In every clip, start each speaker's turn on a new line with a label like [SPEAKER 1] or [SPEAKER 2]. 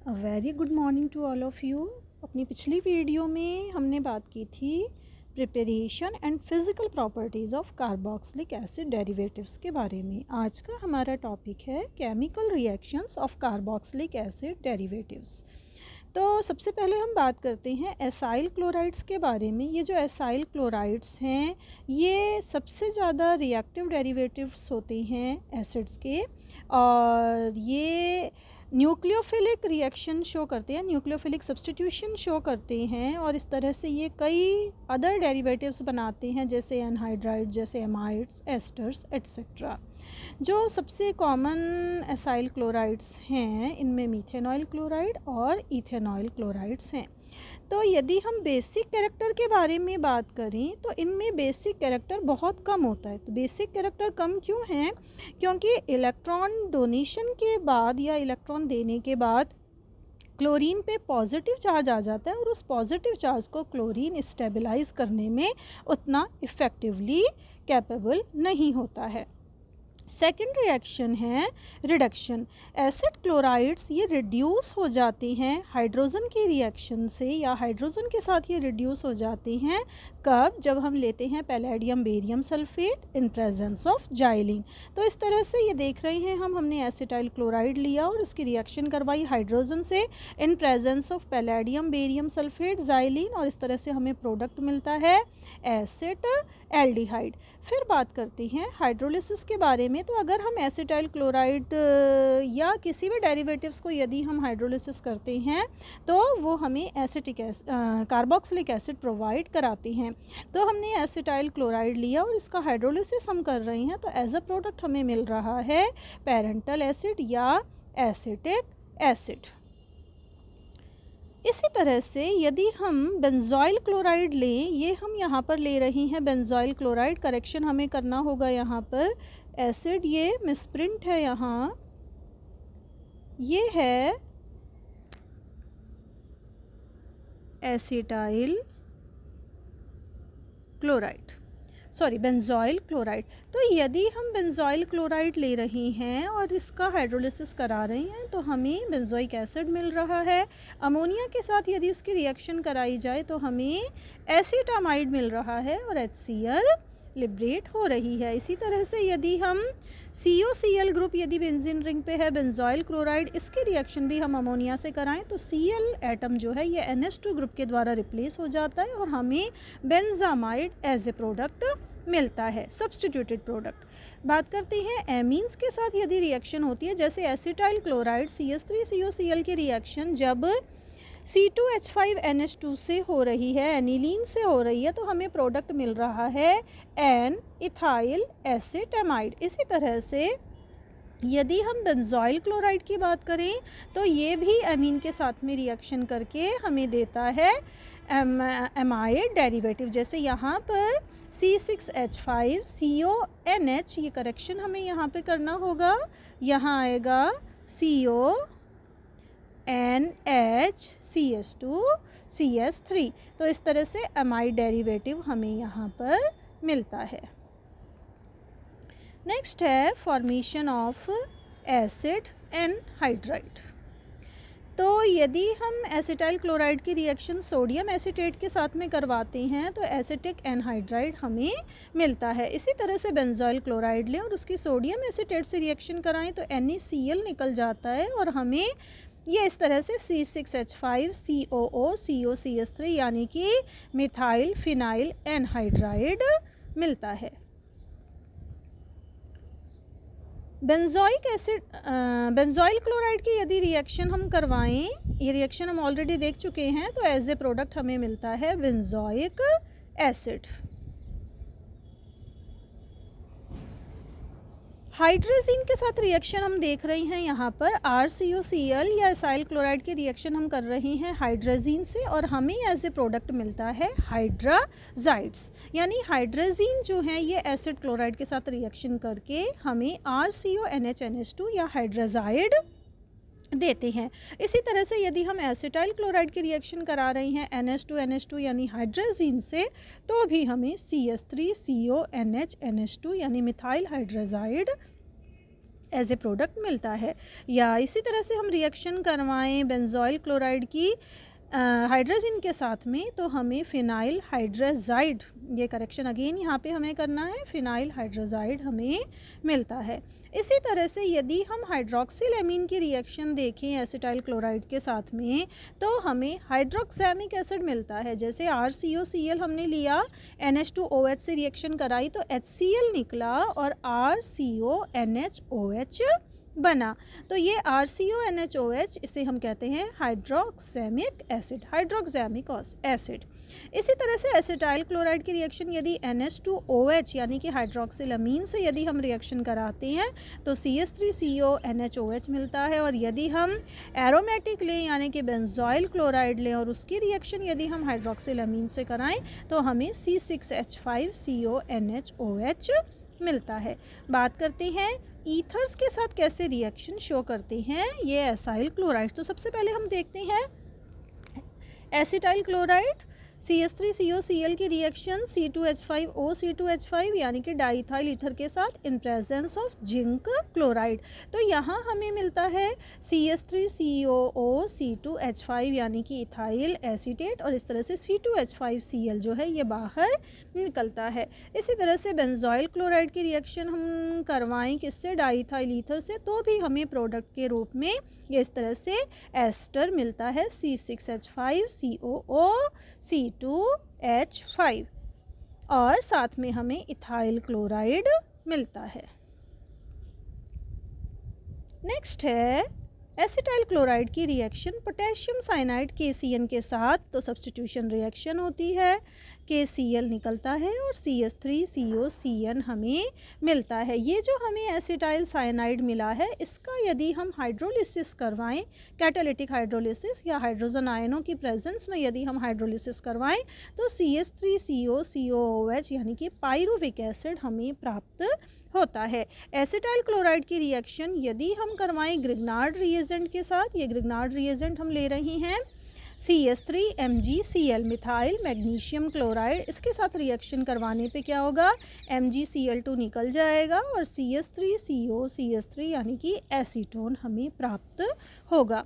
[SPEAKER 1] A very good morning to all of you. अपनी पिछली video में हमने बात की थी preparation and physical properties of carboxylic acid derivatives के बारे में। आज का हमारा टॉपिक है chemical reactions of carboxylic acid derivatives. तो सबसे पहले हम बात करते हैं एसाइल क्लोराइड्स के बारे में। ये जो एसाइल क्लोराइड्स हैं ये सबसे ज़्यादा रिएक्टिव डेरिवेटिव्स होते हैं एसिड्स के, और ये न्यूक्लियोफिलिक रिएक्शन शो करते हैं, न्यूक्लियोफिलिक सब्स्टिट्यूशन शो करते हैं, और इस तरह से ये कई अदर डेरिवेटिव्स बनाते हैं जैसे एनहाइड्राइड, जैसे एमाइड्स, एस्टर्स एट्सेट्रा। जो सबसे कॉमन एसाइल क्लोराइड्स हैं इनमें मीथेनॉइल क्लोराइड और इथेनॉइल क्लोराइड्स हैं। तो यदि हम बेसिक कैरेक्टर के बारे में बात करें तो इनमें बेसिक कैरेक्टर बहुत कम होता है। तो बेसिक कैरेक्टर कम क्यों हैं? क्योंकि इलेक्ट्रॉन डोनेशन के बाद या इलेक्ट्रॉन देने के बाद क्लोरीन पे पॉजिटिव चार्ज आ जाता है और उस पॉजिटिव चार्ज को क्लोरीन स्टेबलाइज करने में उतना इफ़ेक्टिवली कैपेबल नहीं होता है। सेकेंड रिएक्शन है रिडक्शन। एसिड क्लोराइड्स ये रिड्यूस हो जाते हैं हाइड्रोजन की रिएक्शन से, या हाइड्रोजन के साथ ये रिड्यूस हो जाते हैं कब? जब हम लेते हैं palladium barium sulphate in presence of xylene. तो इस तरह से ये देख रहे हैं हमने एसिटाइल क्लोराइड लिया और उसकी रिएक्शन करवाई हाइड्रोजन से in presence of palladium barium sulphate xylene, और इस तरह से हमें प्रोडक्ट मिलता है एसिड एल्डिहाइड। फिर बात करते हैं हाइड्रोलिसिस के बारे में। तो अगर हम एसिटाइल क्लोराइड या किसी भी डेरिवेटिव्स को यदि हम हाइड्रोलिसिस करते हैं तो वो हमें कार्बोक्सिलिक एसिड प्रोवाइड कराते हैं। तो हमने एसिटाइल क्लोराइड लिया और इसका हाइड्रोलिसिस हम कर रहे हैं, तो एज अ प्रोडक्ट हमें मिल रहा है पैरेंटल एसिड या एसिटिक एसिड। इसी तरह से यदि हम बेंजोइल क्लोराइड लें, ये हम यहाँ पर ले रही हैं बेंजोइल क्लोराइड, करेक्शन हमें करना होगा यहाँ पर, एसिड ये मिसप्रिंट है, यहाँ ये है acetyl chloride, sorry benzoyl chloride. तो यदि हम बेंजोइल क्लोराइड ले रही हैं और इसका हाइड्रोलिसिस करा रही हैं तो हमें बेंजोइक एसिड मिल रहा है। अमोनिया के साथ यदि इसकी रिएक्शन कराई जाए तो हमें एसिटामाइड मिल रहा है और HCl लिबरेट हो रही है। इसी तरह से यदि हम COCl ग्रुप यदि बेंजीन रिंग पे है बेंजोइल क्लोराइड, इसकी रिएक्शन भी हम अमोनिया से कराएं तो Cl एटम जो है ये NH2 ग्रुप के द्वारा रिप्लेस हो जाता है और हमें बेंजामाइड एज ए प्रोडक्ट मिलता है, सब्स्टिट्यूटेड प्रोडक्ट। बात करते हैं एमीन्स के साथ यदि रिएक्शन होती है, जैसे एसिटाइल क्लोराइड CH3COCl की रिएक्शन जब C2H5NH2 से हो रही है, एनिलीन से हो रही है, तो हमें प्रोडक्ट मिल रहा है एन इथाइल एसिटामाइड। इसी तरह से यदि हम बेंजोइल क्लोराइड की बात करें तो ये भी एमीन के साथ में रिएक्शन करके हमें देता है एमाइड डेरिवेटिव। जैसे यहाँ पर C6H5CONH, ये करेक्शन हमें यहाँ पे करना होगा, यहाँ आएगा CONHCH2CS3। तो इस तरह से एमाइड डेरिवेटिव हमें यहाँ पर मिलता है। नेक्स्ट है फॉर्मेशन ऑफ एसिड एनहाइड्राइड। तो यदि हम एसिटाइल क्लोराइड की रिएक्शन सोडियम एसीटेट के साथ में करवाते हैं तो एसिटिक एनहाइड्राइड हमें मिलता है। इसी तरह से बेंजोइल क्लोराइड लें और उसकी सोडियम एसीटेट से रिएक्शन कराएं तो NaCl निकल जाता है और हमें ये इस तरह से C6H5COO यानी कि मिथाइल फिनाइल एनहाइड्राइड मिलता है। बेंजोइल क्लोराइड की यदि रिएक्शन हम करवाएं, ये रिएक्शन हम ऑलरेडी देख चुके हैं, तो एज ए प्रोडक्ट हमें मिलता है बेंजोइक एसिड। हाइड्रोजीन के साथ रिएक्शन हम देख रहे हैं यहाँ पर RCOCl या एसाइल क्लोराइड की रिएक्शन हम कर रहे हैं हाइड्रोजीन से और हमें एज ए प्रोडक्ट मिलता है हाइड्राजाइड्स। यानी हाइड्रोजीन जो है ये एसिड क्लोराइड के साथ रिएक्शन करके हमें RCONH2 या हाइड्राजाइड देते हैं। इसी तरह से यदि हम एसिटाइल क्लोराइड की रिएक्शन करा रहे हैं NH2NH2 यानी हाइड्रोजीन से, तो भी हमें CH3CONH NH2 यानी मिथाइल हाइड्रोजाइड एज ए प्रोडक्ट मिलता है। या इसी तरह से हम रिएक्शन करवाएं बेंजोइल क्लोराइड की हाइड्रोजन के साथ में, तो हमें फिनाइल हाइड्रोजाइड, ये करेक्शन अगेन यहाँ पे हमें करना है, फिनाइल हाइड्रोजाइड हमें मिलता है। इसी तरह से यदि हम हाइड्रोक्सिल एमीन की रिएक्शन देखें एसिटाइल क्लोराइड के साथ में, तो हमें हाइड्रोक्सैमिक एसिड मिलता है। जैसे RCOCl हमने लिया, NH2OH से रिएक्शन कराई तो HCl निकला और RCONHOH बना। तो ये RCONHOH, इसे हम कहते हैं हाइड्रोक्सैमिक एसिड, हाइड्रोक्सैमिक एसिड। इसी तरह से एसिटाइल क्लोराइड की रिएक्शन यदि NH2OH यानी कि हाइड्रोक्सिल अमीन से यदि हम रिएक्शन कराते हैं तो CH3CONHOH मिलता है। और यदि हम एरोमेटिक लें यानी कि बेंजोइल क्लोराइड लें और उसकी रिएक्शन यदि हम हाइड्रोक्सिल अमीन से कराएं तो हमें C6H5CONHOH मिलता है। बात करते हैं ईथर्स के साथ कैसे रिएक्शन शो करते हैं ये एसाइल क्लोराइड। तो सबसे पहले हम देखते हैं एसिटाइल क्लोराइड CH3COCl की रिएक्शन C2H5O यानी कि डाईथाइल ईथर के साथ in presence of zinc chloride. तो यहाँ हमें मिलता है CH3COO यानी कि इथाइल एसीटेट, और इस तरह से C2H5Cl जो है ये बाहर निकलता है। इसी तरह से बेंजोइल क्लोराइड की रिएक्शन हम करवाएं किससे, डाईथाइल ईथर से, तो भी हमें प्रोडक्ट के रूप में ये इस तरह से एस्टर मिलता है C6H5COO C2H5, और साथ में हमें इथाइल क्लोराइड मिलता है। नेक्स्ट है एसिटाइल क्लोराइड की रिएक्शन पोटेशियम साइनाइड KCN के साथ। तो सब्स्टिट्यूशन रिएक्शन होती है, KCl निकलता है और CH3COCN हमें मिलता है। ये जो हमें एसिटाइल साइनाइड मिला है इसका यदि हम हाइड्रोलिसिस करवाएं, कैटालिटिक हाइड्रोलिसिस या हाइड्रोजन आयनों की प्रेजेंस में यदि हम हाइड्रोलिसिस करवाएं तो CH3COCOOH यानी कि पाइरुविक एसिड हमें प्राप्त होता है। एसिटाइल क्लोराइड की रिएक्शन यदि हम करवाएं ग्रिग्नार्ड रिएजेंट के साथ, ये ग्रिग्नार्ड रिएजेंट हम ले रहे हैं CH3MgCl मिथाइल मैग्नीशियम क्लोराइड, इसके साथ रिएक्शन करवाने पे क्या होगा, MgCl2 निकल जाएगा और CH3COCH3 यानी कि एसीटोन हमें प्राप्त होगा।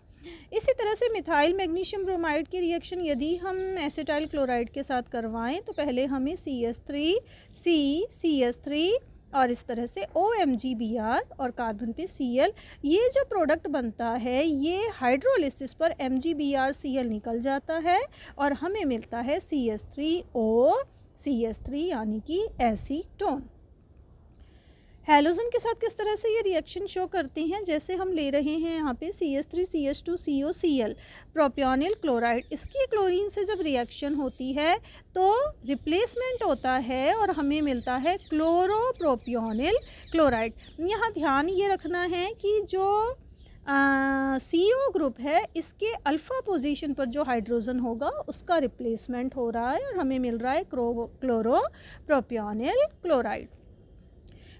[SPEAKER 1] इसी तरह से मिथाइल मैग्नीशियम ब्रोमाइड की रिएक्शन यदि हम एसिटाइल क्लोराइड के साथ करवाएं तो पहले हमें CH3 और इस तरह से OMgBr और कार्बन पे Cl, ये जो प्रोडक्ट बनता है ये हाइड्रोलिसिस पर MgBrCl निकल जाता है और हमें मिलता है CH3OCH3 यानी कि एसीटोन। हैलोजन के साथ किस तरह से ये रिएक्शन शो करती हैं, जैसे हम ले रहे हैं यहाँ पे CH3CH2COCl प्रोपियोनिल क्लोराइड, इसकी क्लोरीन से जब रिएक्शन होती है तो रिप्लेसमेंट होता है और हमें मिलता है क्लोरोप्रोपियोनिल क्लोराइड। यहाँ ध्यान ये रखना है कि जो CO ग्रुप है इसके अल्फ़ा पोजीशन पर जो हाइड्रोजन होगा उसका रिप्लेसमेंट हो रहा है और हमें मिल रहा है क्लोरोप्रोपियोनिल क्लोराइड।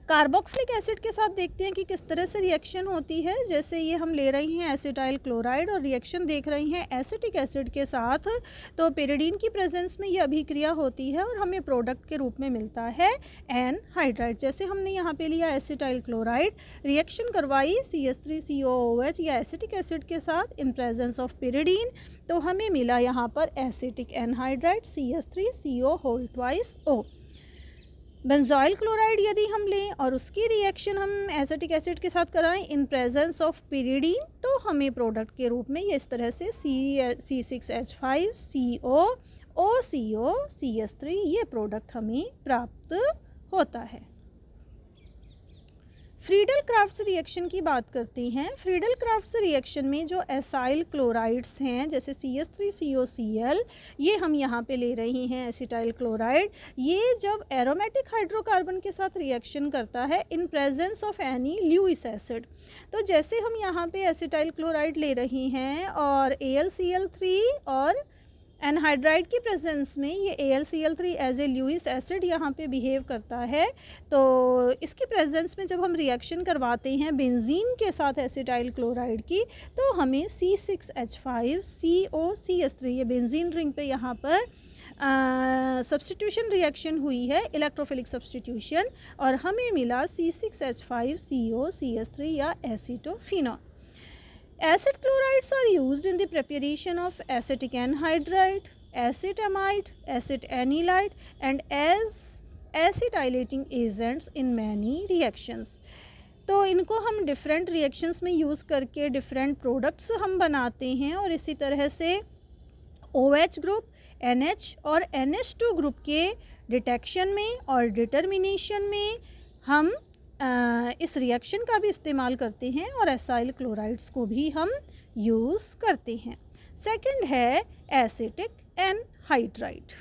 [SPEAKER 1] कार्बोक्सिलिक एसिड के साथ देखते हैं कि किस तरह से रिएक्शन होती है। जैसे ये हम ले रही हैं एसिटाइल क्लोराइड और रिएक्शन देख रही हैं एसिटिक एसिड के साथ, तो पेरिडीन की प्रेजेंस में ये अभिक्रिया होती है और हमें प्रोडक्ट के रूप में मिलता है एनहाइड्राइड। जैसे हमने यहाँ पे लिया एसिटाइल क्लोराइड, रिएक्शन करवाई CH3COOH या एसिटिक एसिड के साथ इन प्रेजेंस ऑफ पेरिडीन, तो हमें मिला यहाँ पर acetic anhydride CH3CO2O। Benzoyl chloride यदि हम लें और उसकी रिएक्शन हम एसिटिक एसिड के साथ कराएं इन प्रेजेंस ऑफ पिरिडीन, तो हमें प्रोडक्ट के रूप में ये इस तरह से C6H5COOCH3 ये प्रोडक्ट हमें प्राप्त होता है। फ्रीडल क्राफ्ट्स रिएक्शन की बात करते हैं। फ्रीडल क्राफ्ट्स रिएक्शन में जो एसाइल क्लोराइड्स हैं जैसे CH3COCl, ये हम यहाँ पे ले रही हैं एसिटाइल क्लोराइड, ये जब एरोमेटिक हाइड्रोकार्बन के साथ रिएक्शन करता है in presence of any Lewis acid, तो जैसे हम यहाँ पे एसिटाइल क्लोराइड ले रही हैं और AlCl3 और एनहाइड्राइड की प्रेजेंस में ये AlCl3 as a Lewis acid यहाँ पे बिहेव करता है, तो इसकी प्रेजेंस में जब हम रिएक्शन करवाते हैं बेंजीन के साथ एसिटाइल क्लोराइड की, तो हमें C6H5COCH3 ये बेंजीन रिंग पे यहाँ पर सब्स्टिट्यूशन रिएक्शन हुई है, इलेक्ट्रोफिलिक सब्स्टिट्यूशन, और हमें मिला C6H5COCS3 या एसीटोफिनॉल। Acid chlorides are used in the preparation of acetic anhydride, acetamide, acid anilide and as acetylating agents in many reactions. तो इनको हम डिफरेंट रिएक्शंस में यूज़ करके डिफरेंट प्रोडक्ट्स हम बनाते हैं, और इसी तरह से OH ग्रुप, NH और NH2 ग्रुप के डिटेक्शन में और डिटर्मिनेशन में हम इस रिएक्शन का भी इस्तेमाल करते हैं, और एसाइल क्लोराइड्स को भी हम यूज़ करते हैं। सेकंड है एसिटिक एनहाइड्राइड।